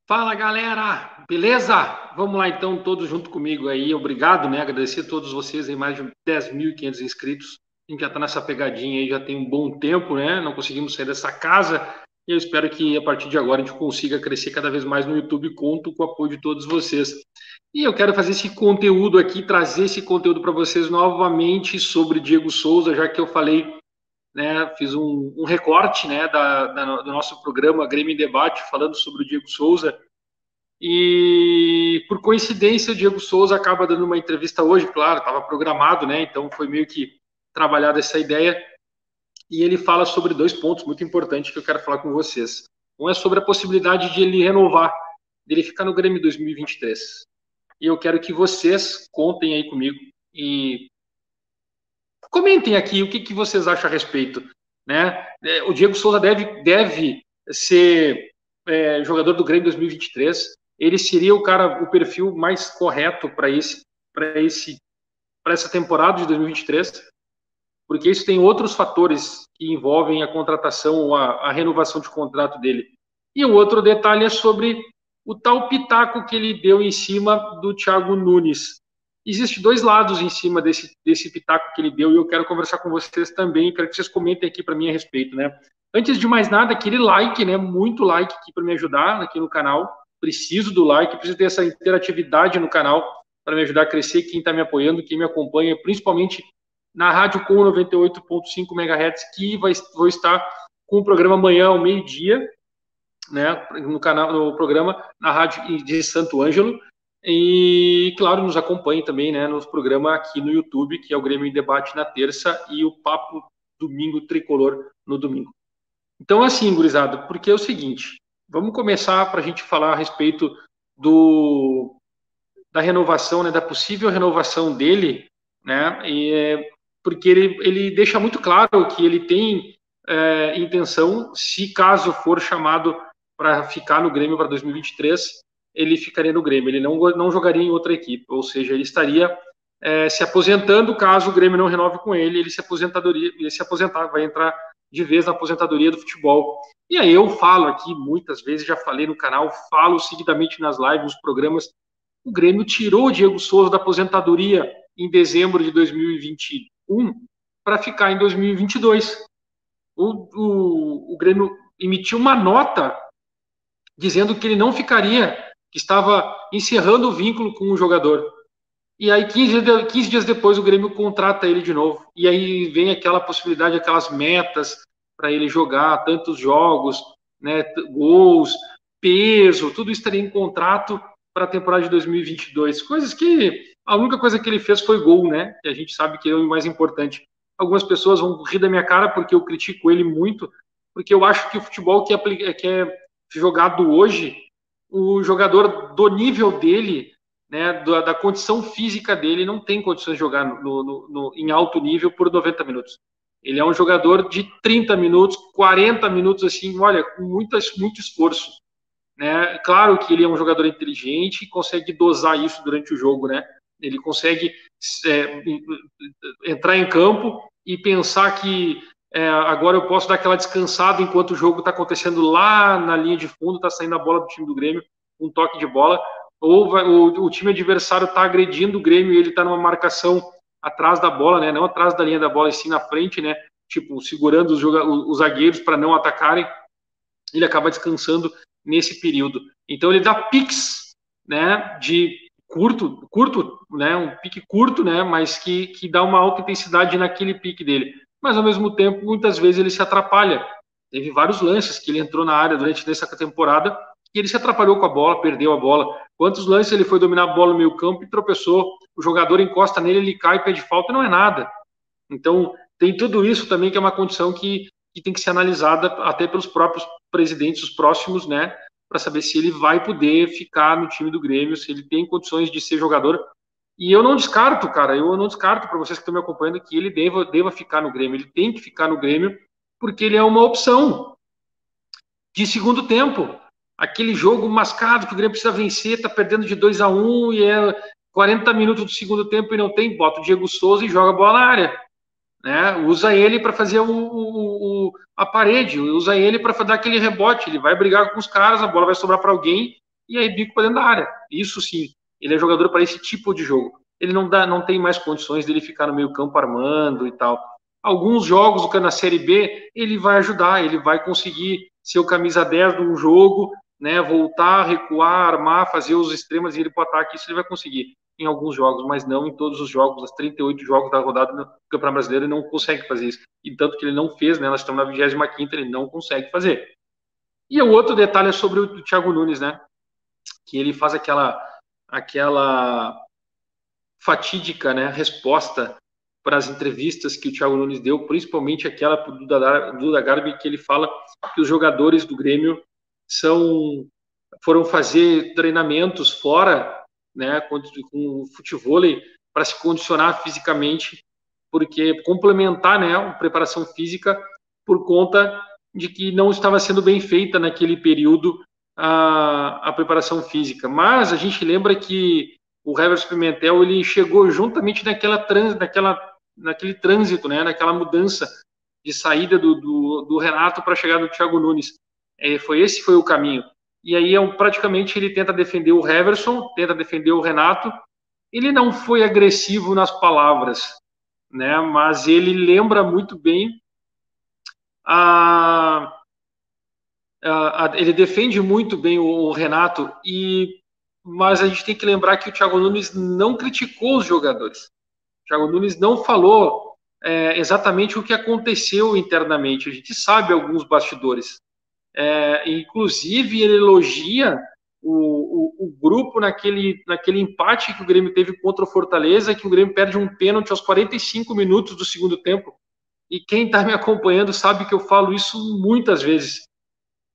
Fala galera, beleza? Vamos lá então, todos junto comigo aí. Obrigado, né? Agradecer a todos vocês aí, mais de 10.500 inscritos. A gente já tá nessa pegadinha aí, já tem um bom tempo, né? Não conseguimos sair dessa casa. E eu espero que a partir de agora a gente consiga crescer cada vez mais no YouTube. Conto com o apoio de todos vocês. E eu quero fazer esse conteúdo aqui, trazer esse conteúdo para vocês novamente sobre Diego Souza, já que eu falei, né? Fiz um recorte, né? Do nosso programa Grêmio em Debate, falando sobre o Diego Souza. E por coincidência, o Diego Souza acaba dando uma entrevista hoje, claro, estava programado, né? Então foi meio que trabalhada essa ideia. E ele fala sobre dois pontos muito importantes que eu quero falar com vocês. Um é sobre a possibilidade de ele renovar, dele ficar no Grêmio 2023. E eu quero que vocês contem aí comigo e comentem aqui o que vocês acham a respeito, né? O Diego Souza deve ser jogador do Grêmio 2023. Ele seria o perfil mais correto para essa temporada de 2023, porque isso tem outros fatores que envolvem a contratação ou a renovação de contrato dele. E o outro detalhe é sobre o tal pitaco que ele deu em cima do Thiago Nunes. Existem dois lados em cima desse pitaco que ele deu e eu quero conversar com vocês também, quero que vocês comentem aqui para mim a respeito, né? Antes de mais nada, aquele like, né? Muito like aqui para me ajudar aqui no canal. Preciso do like, preciso ter essa interatividade no canal para me ajudar a crescer. Quem está me apoiando, quem me acompanha, principalmente na Rádio Com 98.5 MHz, que vou estar com o programa amanhã ao meio-dia, né, no programa, na Rádio de Santo Ângelo. E, claro, nos acompanhe também, né, nos programas aqui no YouTube, que é o Grêmio em Debate na terça e o Papo Domingo Tricolor no domingo. Então, assim, gurizada, porque é o seguinte, vamos começar para a gente falar a respeito da renovação, né, da possível renovação dele, né, porque ele deixa muito claro que ele tem intenção, se caso for chamado para ficar no Grêmio para 2023, ele ficaria no Grêmio, ele não jogaria em outra equipe, ou seja, ele estaria se aposentando caso o Grêmio não renove com ele, ele se aposentar, vai entrar de vez na aposentadoria do futebol. E aí eu falo aqui muitas vezes, já falei no canal, falo seguidamente nas lives, nos programas, o Grêmio tirou o Diego Souza da aposentadoria em dezembro de 2021 para ficar em 2022. O Grêmio emitiu uma nota dizendo que ele não ficaria, que estava encerrando o vínculo com o jogador. E aí, 15 dias depois, o Grêmio contrata ele de novo. E aí vem aquela possibilidade, aquelas metas para ele jogar tantos jogos, né, gols, peso, tudo isso estaria em contrato para a temporada de 2022. Coisas que a única coisa que ele fez foi gol, né? Que a gente sabe que é o mais importante. Algumas pessoas vão rir da minha cara porque eu critico ele muito, porque eu acho que o futebol que é jogado hoje, o jogador do nível dele, né, da condição física dele, não tem condições de jogar em alto nível por 90 minutos. Ele é um jogador de 30 minutos, 40 minutos, assim, olha, com muito esforço. Né? Claro que ele é um jogador inteligente e consegue dosar isso durante o jogo, né? Ele consegue entrar em campo e pensar que agora eu posso dar aquela descansada enquanto o jogo está acontecendo lá na linha de fundo, está saindo a bola do time do Grêmio, um toque de bola, ou o time adversário está agredindo o Grêmio e ele está numa marcação atrás da bola, né? Não atrás da linha da bola, e sim na frente, né? Tipo, segurando os zagueiros para não atacarem. Ele acaba descansando nesse período. Então ele dá piques, né, de curto, né, um pique curto, né, mas que dá uma alta intensidade naquele pique dele. Mas ao mesmo tempo, muitas vezes ele se atrapalha. Teve vários lances que ele entrou na área durante essa temporada e ele se atrapalhou com a bola, perdeu a bola. Quantos lances ele foi dominar a bola no meio campo e tropeçou? O jogador encosta nele, ele cai, pede falta, não é nada. Então, tem tudo isso também que é uma condição que tem que ser analisada até pelos próprios presidentes, os próximos, né, para saber se ele vai poder ficar no time do Grêmio, se ele tem condições de ser jogador. E eu não descarto, cara, eu não descarto para vocês que estão me acompanhando que ele deva ficar no Grêmio, ele tem que ficar no Grêmio, porque ele é uma opção de segundo tempo. Aquele jogo mascado que o Grêmio precisa vencer, tá perdendo de 2-1 e é 40 minutos do segundo tempo e não tem, bota o Diego Souza e joga a bola na área. Né? Usa ele para fazer a parede, usa ele para dar aquele rebote. Ele vai brigar com os caras, a bola vai sobrar para alguém e aí bico para dentro da área. Isso sim, ele é jogador para esse tipo de jogo. Ele não tem mais condições dele ficar no meio campo armando e tal. Alguns jogos do na Série B, ele vai ajudar, ele vai conseguir ser o camisa 10 de um jogo, né, voltar, recuar, armar, fazer os extremos e ir para o ataque, isso ele vai conseguir em alguns jogos, mas não em todos os jogos, os 38 jogos da rodada do Campeonato Brasileiro, ele não consegue fazer isso. E tanto que ele não fez, né, nós estamos na 25ª, ele não consegue fazer. E o outro detalhe é sobre o Thiago Nunes, né, que ele faz aquela fatídica, né, resposta para as entrevistas que o Thiago Nunes deu, principalmente aquela para o Duda Garbi, que ele fala que os jogadores do Grêmio foram fazer treinamentos fora, né, com futevôlei, para se condicionar fisicamente, porque complementar, né, a preparação física por conta de que não estava sendo bem feita naquele período a preparação física. Mas a gente lembra que o Hever Pimentel ele chegou juntamente naquele trânsito, né, naquela mudança de saída do Renato para a chegada do Thiago Nunes. Esse foi o caminho. E aí praticamente ele tenta defender o Heverson, tenta defender o Renato. Ele não foi agressivo nas palavras, né? Mas ele lembra muito bem ele defende muito bem o Renato, mas a gente tem que lembrar que o Thiago Nunes não criticou os jogadores. O Thiago Nunes não falou exatamente o que aconteceu internamente. A gente sabe alguns bastidores. Inclusive, ele elogia o grupo naquele empate que o Grêmio teve contra o Fortaleza, que o Grêmio perde um pênalti aos 45 minutos do segundo tempo. E quem está me acompanhando sabe que eu falo isso muitas vezes.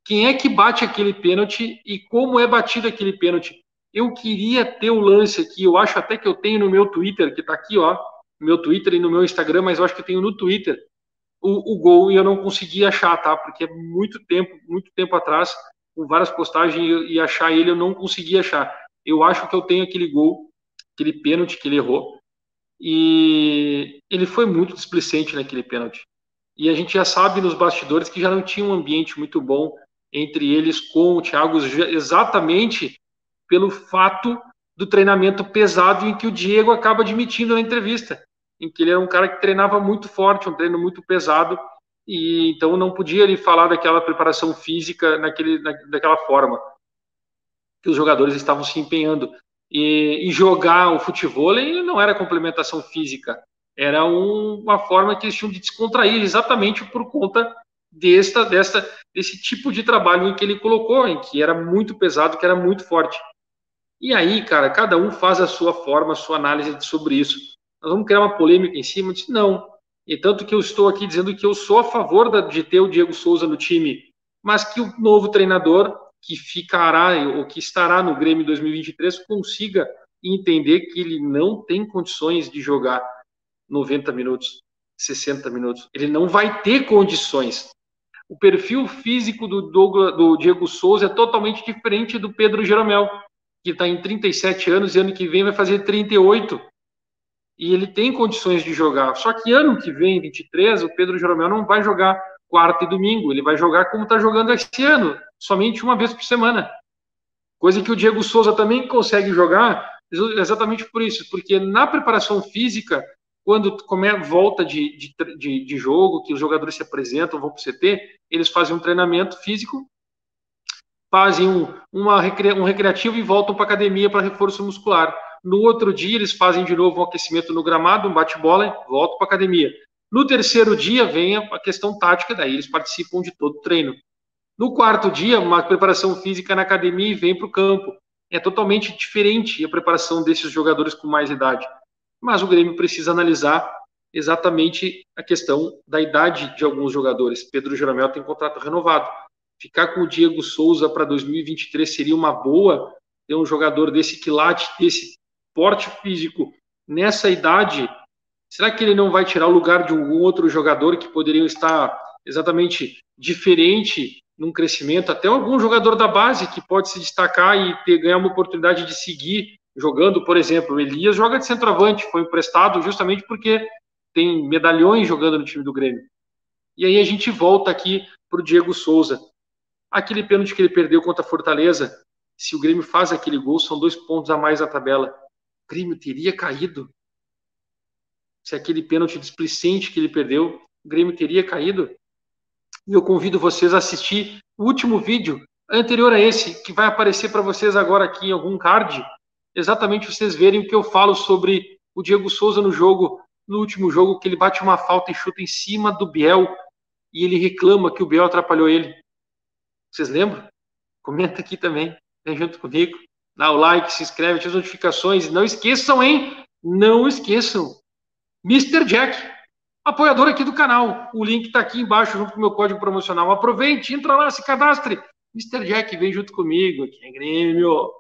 Quem é que bate aquele pênalti e como é batido aquele pênalti? Eu queria ter o lance aqui, eu acho até que eu tenho no meu Twitter, que está aqui, ó, no meu Twitter e no meu Instagram, mas eu acho que eu tenho no Twitter o gol e eu não consegui achar, tá? Porque é muito tempo atrás, com várias postagens e achar ele, eu não consegui achar. Eu acho que eu tenho aquele gol, aquele pênalti que ele errou, e ele foi muito displicente naquele pênalti. E a gente já sabe nos bastidores que já não tinha um ambiente muito bom entre eles com o Thiago, exatamente pelo fato do treinamento pesado em que o Diego acaba admitindo na entrevista, em que ele era um cara que treinava muito forte, um treino muito pesado, e então não podia ele falar daquela preparação física daquela forma que os jogadores estavam se empenhando. E jogar o futebol não era complementação física, era uma forma que eles tinham de descontrair, exatamente por conta desse tipo de trabalho em que ele colocou, em que era muito pesado, que era muito forte. E aí, cara, cada um faz a sua forma, a sua análise sobre isso. Nós vamos criar uma polêmica em cima? Disse, não. E tanto que eu estou aqui dizendo que eu sou a favor de ter o Diego Souza no time, mas que o novo treinador que ficará ou que estará no Grêmio 2023 consiga entender que ele não tem condições de jogar 90 minutos, 60 minutos. Ele não vai ter condições. O perfil físico do Diego Souza é totalmente diferente do Pedro Jeromel, que está em 37 anos e ano que vem vai fazer 38. E ele tem condições de jogar. Só que ano que vem, 23, o Pedro Jeromel não vai jogar quarta e domingo. Ele vai jogar como está jogando esse ano, somente uma vez por semana. Coisa que o Diego Souza também consegue jogar exatamente por isso, porque na preparação física, quando volta de jogo, que os jogadores se apresentam, vão para o CT, eles fazem um treinamento físico, fazem um recreativo e voltam para a academia para reforço muscular. No outro dia, eles fazem de novo um aquecimento no gramado, um bate-bola, voltam para a academia. No terceiro dia, vem a questão tática, daí eles participam de todo o treino. No quarto dia, uma preparação física na academia e vem para o campo. É totalmente diferente a preparação desses jogadores com mais idade. Mas o Grêmio precisa analisar exatamente a questão da idade de alguns jogadores. Pedro Jeromel tem contrato renovado. Ficar com o Diego Souza para 2023 seria uma boa, ter um jogador desse quilate, desse porte físico, nessa idade. Será que ele não vai tirar o lugar de algum outro jogador que poderia estar exatamente diferente num crescimento? Até algum jogador da base que pode se destacar e ganhar uma oportunidade de seguir jogando, por exemplo. O Elias joga de centroavante, foi emprestado justamente porque tem medalhões jogando no time do Grêmio. E aí a gente volta aqui para o Diego Souza. Aquele pênalti que ele perdeu contra a Fortaleza, se o Grêmio faz aquele gol, são 2 pontos a mais na tabela. O Grêmio teria caído. Se aquele pênalti displicente que ele perdeu, o Grêmio teria caído. E eu convido vocês a assistir o último vídeo anterior a esse, que vai aparecer para vocês agora aqui em algum card, exatamente vocês verem o que eu falo sobre o Diego Souza no jogo, no último jogo, que ele bate uma falta e chuta em cima do Biel, e ele reclama que o Biel atrapalhou ele. Vocês lembram? Comenta aqui também, vem junto comigo, dá o like, se inscreve, ativa as notificações, e não esqueçam, hein? Não esqueçam, Mr. Jack, apoiador aqui do canal. O link está aqui embaixo junto com o meu código promocional. Aproveite, entra lá, se cadastre. Mr. Jack, vem junto comigo, aqui é Grêmio.